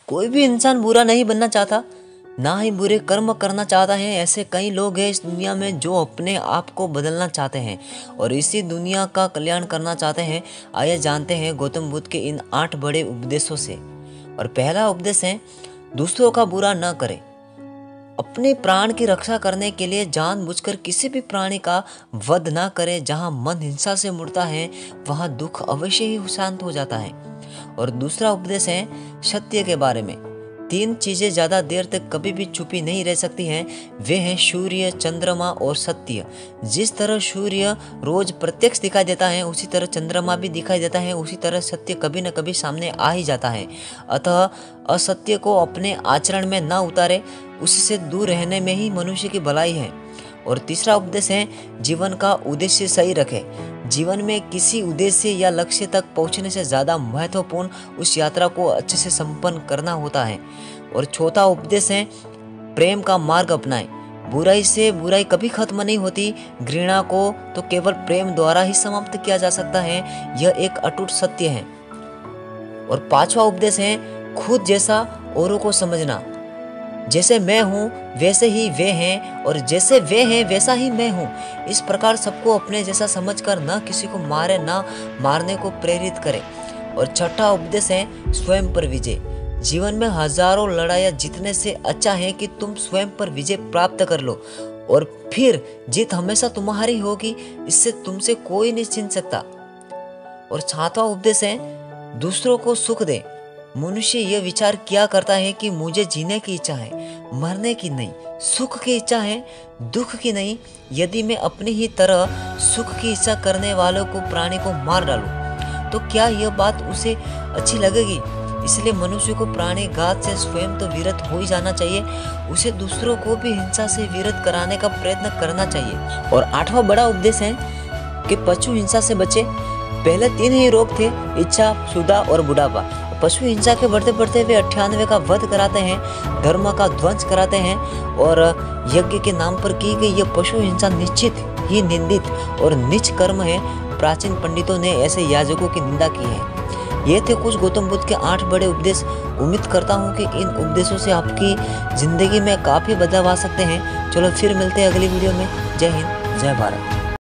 कोई भी इंसान बुरा नहीं बनना चाहता, ना ही बुरे कर्म करना चाहता है। ऐसे कई लोग हैं इस दुनिया में जो अपने आप को बदलना चाहते हैं और इसी दुनिया का कल्याण करना चाहते हैं। आइए जानते हैं गौतम बुद्ध के इन 8 बड़े उपदेशों से। और पहला उपदेश है, दूसरों का बुरा न करें। अपने प्राण की रक्षा करने के लिए जानबूझकर किसी भी प्राणी का वध ना करें। जहाँ मन हिंसा से मुड़ता है वहाँ दुख अवश्य ही शांत हो जाता है। और दूसरा उपदेश है सत्य के बारे में। 3 चीजें ज्यादा देर तक कभी भी छुपी नहीं रह सकती हैं, वे हैं सूर्य, चंद्रमा और सत्य। जिस तरह सूर्य रोज प्रत्यक्ष दिखाई देता है, उसी तरह चंद्रमा भी दिखाई देता है, उसी तरह सत्य कभी न कभी सामने आ ही जाता है। अतः असत्य को अपने आचरण में न उतारे, उससे दूर रहने में ही मनुष्य की भलाई है। और तीसरा उपदेश है जीवन का उद्देश्य सही रखें। जीवन में किसी उद्देश्य या लक्ष्य तक पहुंचने से ज़्यादा महत्वपूर्ण उस यात्रा को अच्छे से संपन्न करना होता है। और चौथा उपदेश है प्रेम का मार्ग अपनाएं। बुराई से बुराई कभी खत्म नहीं होती। घृणा को तो केवल प्रेम द्वारा ही समाप्त किया जा सकता है, यह एक अटूट सत्य है। और 5वां उपदेश है खुद जैसा औरों को समझना। जैसे मैं हूँ वैसे ही वे हैं और जैसे वे हैं वैसा ही मैं हूँ। इस प्रकार सबको अपने जैसा समझकर न किसी को मारे न मारने को प्रेरित करे। और 6वां उपदेश है स्वयं पर विजय। जीवन में हजारों लड़ाइयाँ जीतने से अच्छा है कि तुम स्वयं पर विजय प्राप्त कर लो और फिर जीत हमेशा तुम्हारी होगी, इससे तुमसे कोई नहीं छीन सकता। और 7वां उपदेश है दूसरों को सुख दे। मनुष्य यह विचार किया करता है कि मुझे जीने की इच्छा है, मरने की नहीं। सुख की इच्छा है, दुख की नहीं। यदि मैं अपनी ही तरह सुख की इच्छा करने वालों को प्राणी को मार डालूं तो क्या यह बात उसे अच्छी लगेगी? इसलिए मनुष्य को प्राणी घात से स्वयं तो विरत हो ही जाना चाहिए, उसे दूसरों को भी हिंसा से विरत कराने का प्रयत्न करना चाहिए। और 8वां बड़ा उपदेश है कि पशु हिंसा से बचे। पहले 3 ही रोग थे, इच्छा, क्षुधा और बुढ़ापा। पशु हिंसा के बढ़ते बढ़ते वे 98 का वध कराते हैं, धर्म का ध्वंस कराते हैं और यज्ञ के नाम पर की गई यह पशु हिंसा निश्चित ही निंदित और नीच कर्म है। प्राचीन पंडितों ने ऐसे याजकों की निंदा की है। ये थे कुछ गौतम बुद्ध के 8 बड़े उपदेश। उम्मीद करता हूँ कि इन उपदेशों से आपकी जिंदगी में काफी बदलाव आ सकते हैं। चलो फिर मिलते हैं अगली वीडियो में। जय हिंद, जय भारत।